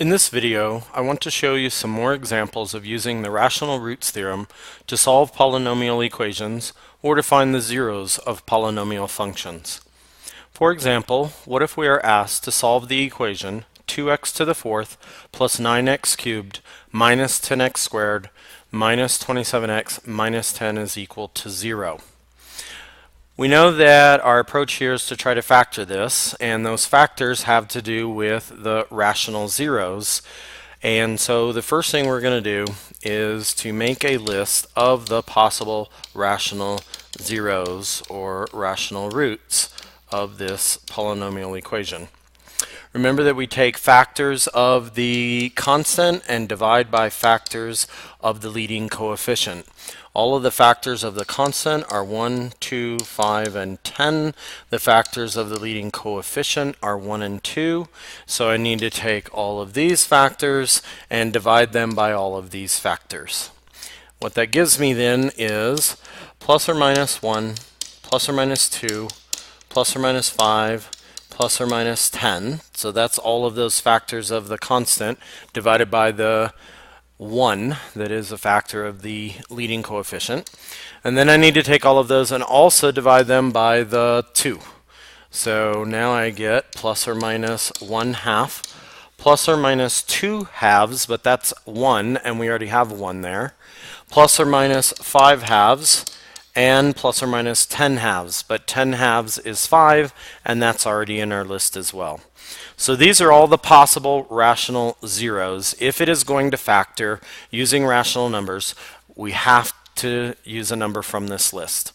In this video, I want to show you some more examples of using the rational roots theorem to solve polynomial equations or to find the zeros of polynomial functions. For example, what if we are asked to solve the equation 2x to the fourth plus 9x cubed minus 10x squared minus 27x minus 10 is equal to 0. We know that our approach here is to try to factor this, and those factors have to do with the rational zeros. And so the first thing we're going to do is to make a list of the possible rational zeros or rational roots of this polynomial equation. Remember that we take factors of the constant and divide by factors of the leading coefficient. All of the factors of the constant are 1, 2, 5, and 10. The factors of the leading coefficient are 1 and 2. So I need to take all of these factors and divide them by all of these factors. What that gives me then is plus or minus 1, plus or minus 2, plus or minus 5, plus or minus 10. So that's all of those factors of the constant divided by the 1 that is a factor of the leading coefficient. And then I need to take all of those and also divide them by the 2. So now I get plus or minus 1 half, plus or minus 2 halves, but that's 1 and we already have 1 there, plus or minus 5 halves, and plus or minus 10 halves, but 10 halves is 5 and that's already in our list as well. So these are all the possible rational zeros. If it is going to factor using rational numbers, we have to use a number from this list.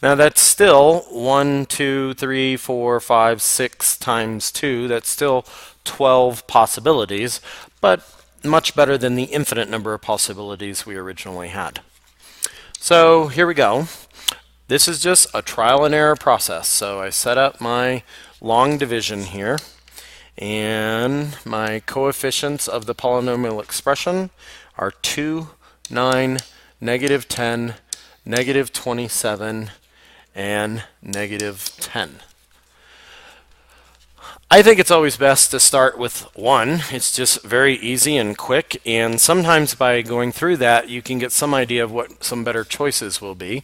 Now that's still 1, 2, 3, 4, 5, 6 times 2. That's still 12 possibilities, but much better than the infinite number of possibilities we originally had. So here we go. This is just a trial and error process. So I set up my long division here, and my coefficients of the polynomial expression are 2, 9, negative 10, negative 27, and negative 10. I think it's always best to start with 1. It's just very easy and quick, and sometimes by going through that you can get some idea of what some better choices will be.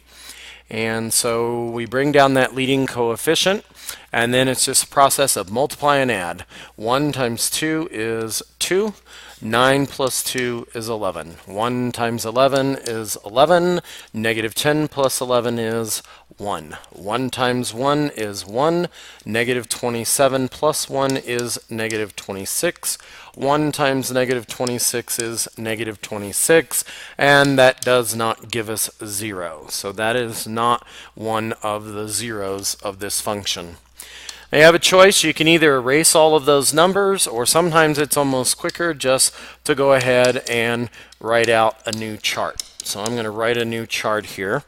And so we bring down that leading coefficient, and then it's just a process of multiply and add. 1 times 2 is 2. 9 plus 2 is 11. 1 times 11 is 11. Negative 10 plus 11 is 1. 1 times 1 is 1. Negative 27 plus 1 is negative 26. 1 times negative 26 is negative 26, and that does not give us 0. So that is not one of the zeros of this function. Now you have a choice. You can either erase all of those numbers, or sometimes it's almost quicker just to go ahead and write out a new chart. So I'm going to write a new chart here,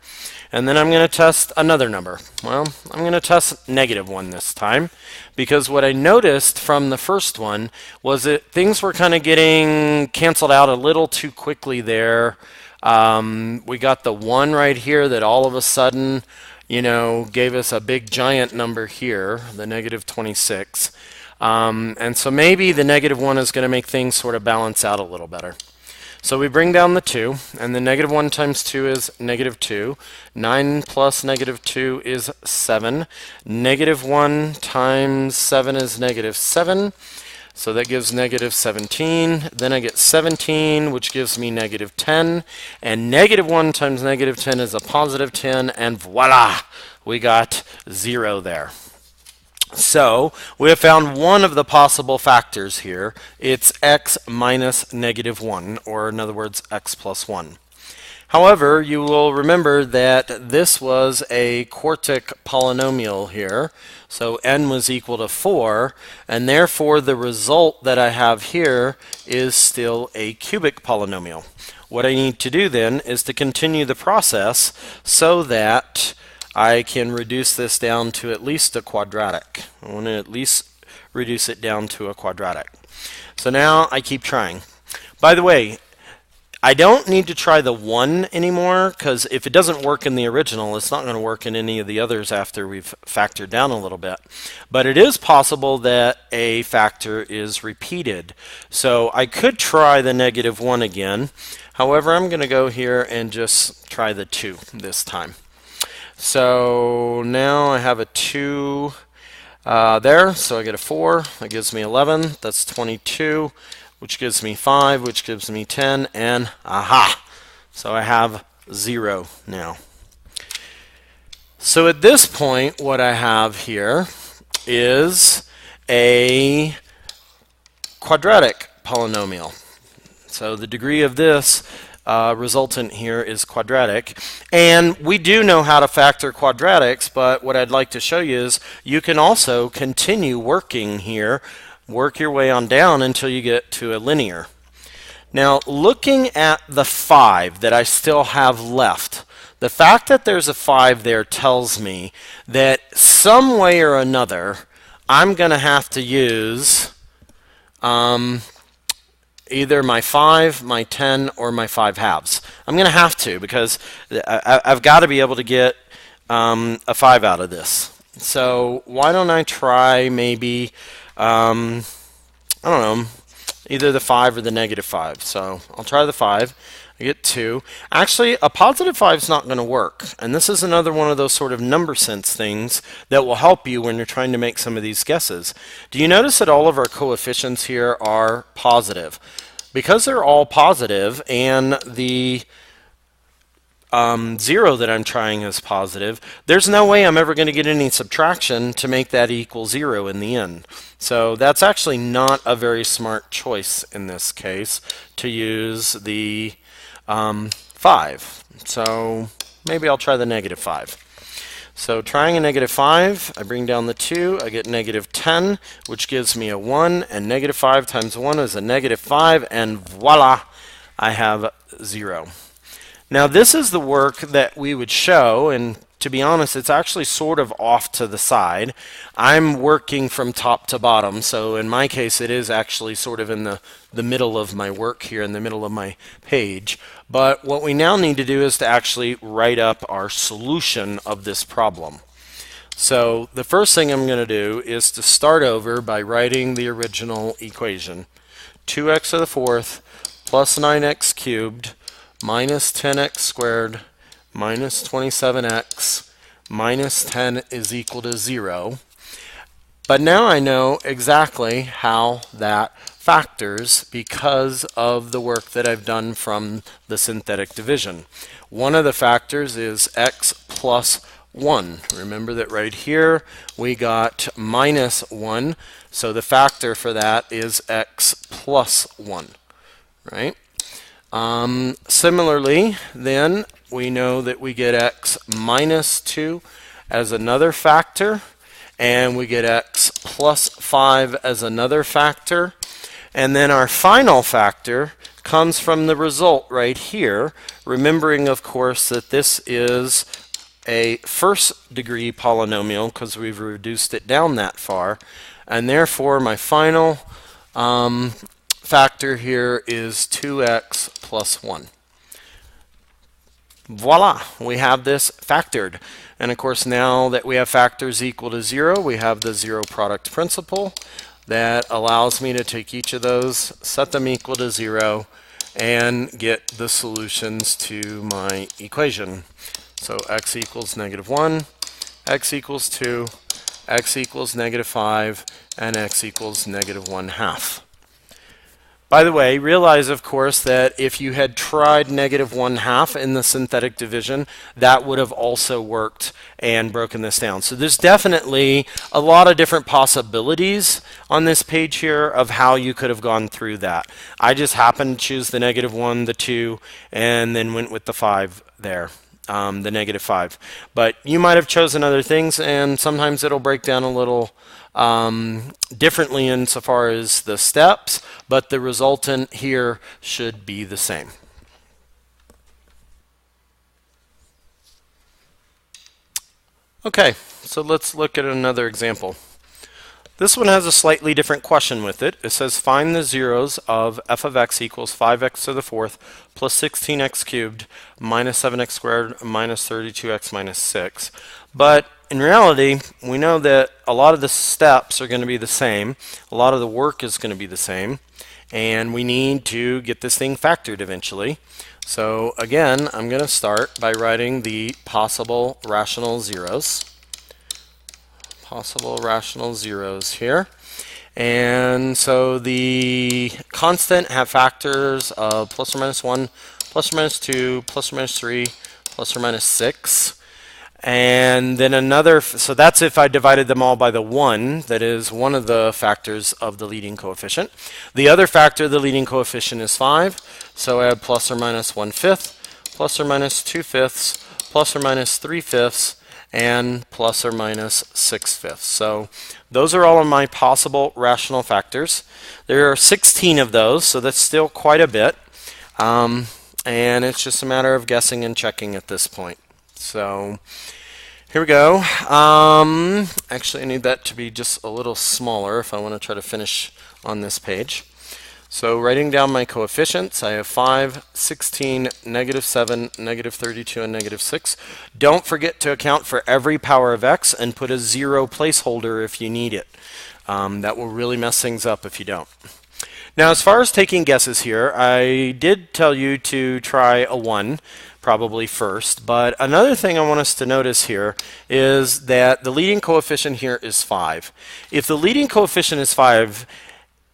and then I'm going to test another number. Well, I'm going to test negative 1 this time, because what I noticed from the first one was that things were kind of getting canceled out a little too quickly there. We got the 1 right here that all of a sudden gave us a big giant number here, the negative 26. And so maybe the negative 1 is going to make things sort of balance out a little better. So we bring down the 2, and the negative 1 times 2 is negative 2. 9 plus negative 2 is 7. Negative 1 times 7 is negative 7. So that gives negative 17. Then I get 17, which gives me negative 10. And negative 1 times negative 10 is a positive 10. And voila, we got 0 there. So we have found one of the possible factors here. It's x minus negative 1, or in other words, x plus 1. However, you will remember that this was a quartic polynomial here. So n was equal to 4, and therefore the result that I have here is still a cubic polynomial. What I need to do then is to continue the process so that I can reduce this down to at least a quadratic. I want to at least reduce it down to a quadratic. So now I keep trying. By the way, I don't need to try the 1 anymore, because if it doesn't work in the original, it's not going to work in any of the others after we've factored down a little bit. But it is possible that a factor is repeated. So I could try the -1 again. However, I'm going to go here and just try the 2 this time. So now I have a 2 there, so I get a 4. That gives me 11. That's 22. Which gives me 5, which gives me 10, and aha! So I have 0 now. So at this point, what I have here is a quadratic polynomial. So the degree of this resultant here is quadratic. And we do know how to factor quadratics, but what I'd like to show you is you can also continue working here. Work your way on down until you get to a linear. Now, looking at the 5 that I still have left, the fact that there's a 5 there tells me that some way or another I'm going to have to use either my 5, my 10, or my 5 halves. I'm going to have to, because I've got to be able to get a 5 out of this. So why don't I try maybe I don't know, either the 5 or the -5. So I'll try the 5. I get 2. Actually, a +5 is not going to work. And this is another one of those sort of number sense things that will help you when you're trying to make some of these guesses. Do you notice that all of our coefficients here are positive? Because they're all positive and the 0 that I'm trying is positive, there's no way I'm ever going to get any subtraction to make that equal 0 in the end. So that's actually not a very smart choice in this case to use the 5. So maybe I'll try the -5. So trying a -5, I bring down the 2, I get -10, which gives me a 1, and -5 times 1 is a -5, and voila, I have 0. Now this is the work that we would show, and to be honest, it's actually sort of off to the side. I'm working from top to bottom, so in my case it is actually sort of in the middle of my work here, in the middle of my page. But what we now need to do is to actually write up our solution of this problem. So the first thing I'm going to do is to start over by writing the original equation. 2x to the 4th plus 9x cubed minus 10x squared minus 27x minus 10 is equal to 0. But now I know exactly how that factors because of the work that I've done from the synthetic division. One of the factors is x plus 1. Remember that right here we got minus 1, so the factor for that is x plus 1, right? Similarly, then, we know that we get x minus 2 as another factor, and we get x plus 5 as another factor, and then our final factor comes from the result right here, remembering, of course, that this is a first degree polynomial because we've reduced it down that far, and therefore my final factor here is 2x plus 1. Voila, we have this factored. And of course, now that we have factors equal to 0, we have the zero product principle that allows me to take each of those, set them equal to 0, and get the solutions to my equation. So x equals -1, x equals 2, x equals -5, and x equals -1/2. By the way, realize, of course, that if you had tried -1/2 in the synthetic division, that would have also worked and broken this down. So there's definitely a lot of different possibilities on this page here of how you could have gone through that. I just happened to choose the -1, the 2, and then went with the 5 there. The -5. But you might have chosen other things, and sometimes it'll break down a little differently insofar as the steps, but the resultant here should be the same. Okay, so let's look at another example. This one has a slightly different question with it. It says find the zeros of f of x equals 5x to the fourth plus 16x cubed minus 7x squared minus 32x minus 6. But in reality, we know that a lot of the steps are going to be the same. A lot of the work is going to be the same. And we need to get this thing factored eventually. So again, I'm going to start by writing the possible rational zeros. Possible rational zeros here. And so the constant have factors of plus or minus 1, plus or minus 2, plus or minus 3, plus or minus 6. And then another, so that's if I divided them all by the 1, that is one of the factors of the leading coefficient. The other factor of the leading coefficient is 5, so I add plus or minus 1/5, plus or minus 2/5, plus or minus 3/5, and plus or minus 6/5. So those are all of my possible rational factors. There are 16 of those, so that's still quite a bit. And it's just a matter of guessing and checking at this point. So here we go. Actually, I need that to be just a little smaller if I want to try to finish on this page. So writing down my coefficients, I have 5, 16, negative 7, negative 32, and negative 6. Don't forget to account for every power of x and put a 0 placeholder if you need it. That will really mess things up if you don't. Now, as far as taking guesses here, I did tell you to try a 1 probably first, but another thing I want us to notice here is that the leading coefficient here is 5. If the leading coefficient is 5,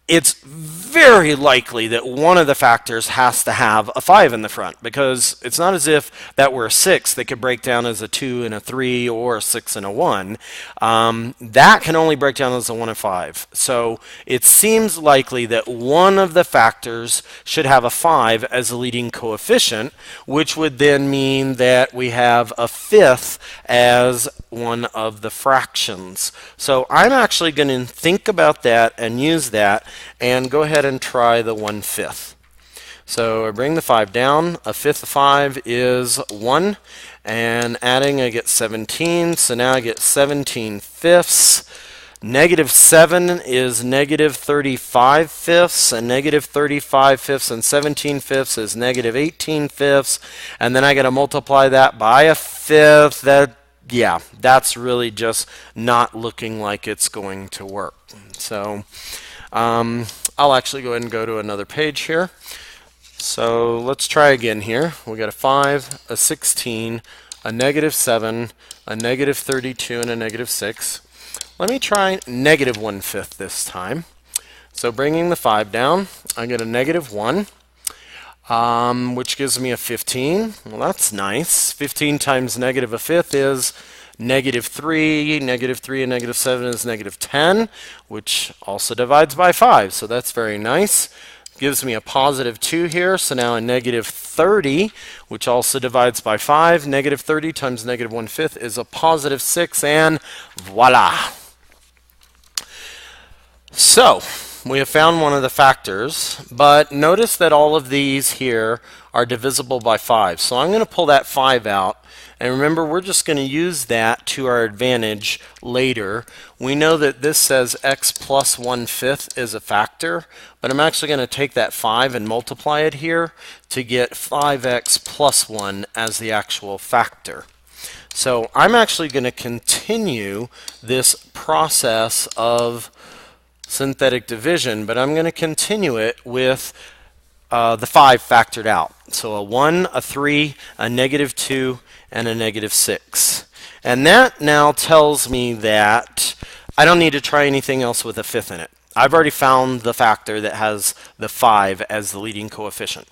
it's very likely that one of the factors has to have a 5 in the front, because it's not as if that were a 6 that could break down as a 2 and a 3 or a 6 and a 1. That can only break down as a 1 and 5. So it seems likely that one of the factors should have a 5 as a leading coefficient, which would then mean that we have a 5th as one of the fractions. So I'm actually going to think about that and use that and go ahead and try the 1/5. So I bring the 5 down. A 5th of 5 is 1, and adding I get 17, so now I get 17/5. Negative 7 is negative 35/5, and negative 35/5 and 17/5 is negative 18/5, and then I got to multiply that by a 5th. Yeah, that's really just not looking like it's going to work. So I'll actually go ahead and go to another page here. So let's try again here. We got a 5, a 16, a negative 7, a negative 32, and a negative 6. Let me try negative 1/5 this time. So bringing the 5 down, I get a negative 1, which gives me a 15. Well, that's nice. 15 times negative a 5th is negative 3, negative 3 and negative 7 is negative 10, which also divides by 5, so that's very nice. Gives me a positive 2 here, so now a negative 30, which also divides by 5. Negative 30 times negative 1/5 is a positive 6, and voila! So we have found one of the factors, but notice that all of these here are divisible by 5. So I'm going to pull that 5 out. And remember, we're just going to use that to our advantage later. We know that this says x plus 1/5 is a factor, but I'm actually going to take that 5 and multiply it here to get 5x plus 1 as the actual factor. So I'm actually going to continue this process of synthetic division, but I'm going to continue it with the 5 factored out. So a 1, a 3, a negative 2, and a negative 6. And that now tells me that I don't need to try anything else with a 5th in it. I've already found the factor that has the 5 as the leading coefficient.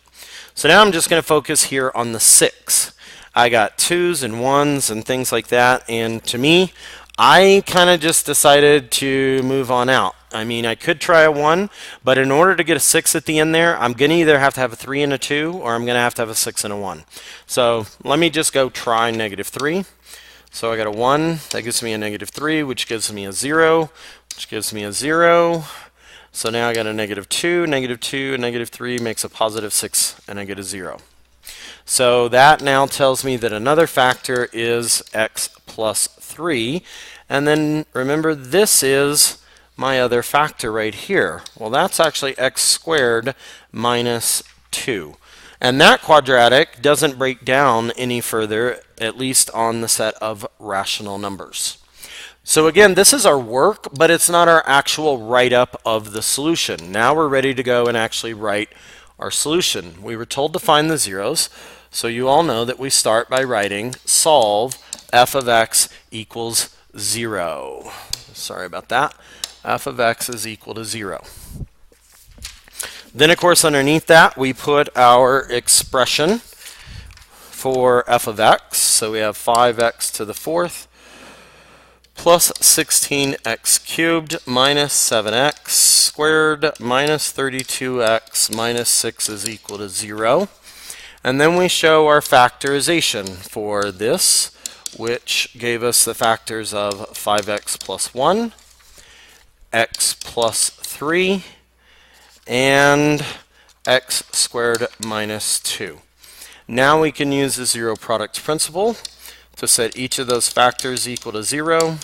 So now I'm just going to focus here on the 6. I got 2s and 1s and things like that, and to me, I kind of just decided to move on out. I mean, I could try a 1, but in order to get a 6 at the end there, I'm going to either have to have a 3 and a 2, or I'm going to have a 6 and a 1. So let me just go try negative 3. So I got a 1, that gives me a negative 3, which gives me a 0, which gives me a 0. So now I got a negative 2, and negative 3 makes a positive 6, and I get a 0. So that now tells me that another factor is x plus 3. And then remember, this is my other factor right here? Well, that's actually x squared minus 2. And that quadratic doesn't break down any further, at least on the set of rational numbers. So again, this is our work, but it's not our actual write-up of the solution. Now we're ready to go and actually write our solution. We were told to find the zeros, so you all know that we start by writing solve f of x equals 0. Sorry about that. F of x is equal to 0. Then, of course, underneath that, we put our expression for f of x. So we have 5x to the 4th plus 16x cubed minus 7x squared minus 32x minus 6 is equal to 0. And then we show our factorization for this, which gave us the factors of 5x plus 1, x plus 3, and x squared minus 2. Now we can use the zero product principle to set each of those factors equal to 0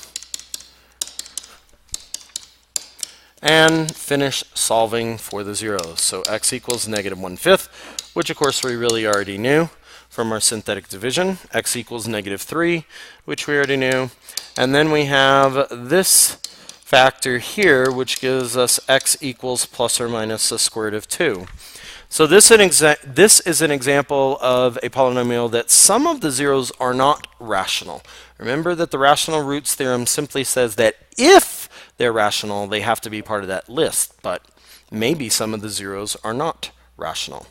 and finish solving for the zeros. So x equals negative 1/5, which of course we really already knew from our synthetic division. X equals negative 3, which we already knew. And then we have this factor here, which gives us x equals plus or minus the square root of 2. So this is an example of a polynomial that some of the zeros are not rational. Remember that the rational roots theorem simply says that if they're rational, they have to be part of that list, but maybe some of the zeros are not rational.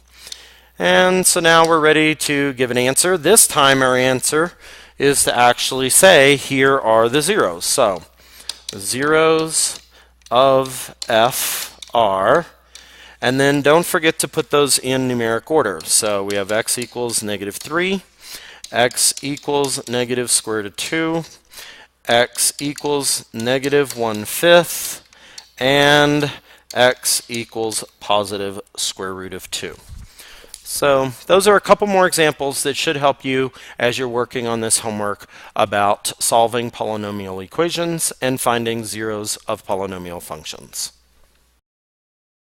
And so now we're ready to give an answer. This time our answer is to actually say, here are the zeros. So the zeros of f are, and then don't forget to put those in numeric order. So we have x equals negative 3, x equals negative square root of 2, x equals negative 1/5, and x equals positive square root of 2. So those are a couple more examples that should help you as you're working on this homework about solving polynomial equations and finding zeros of polynomial functions.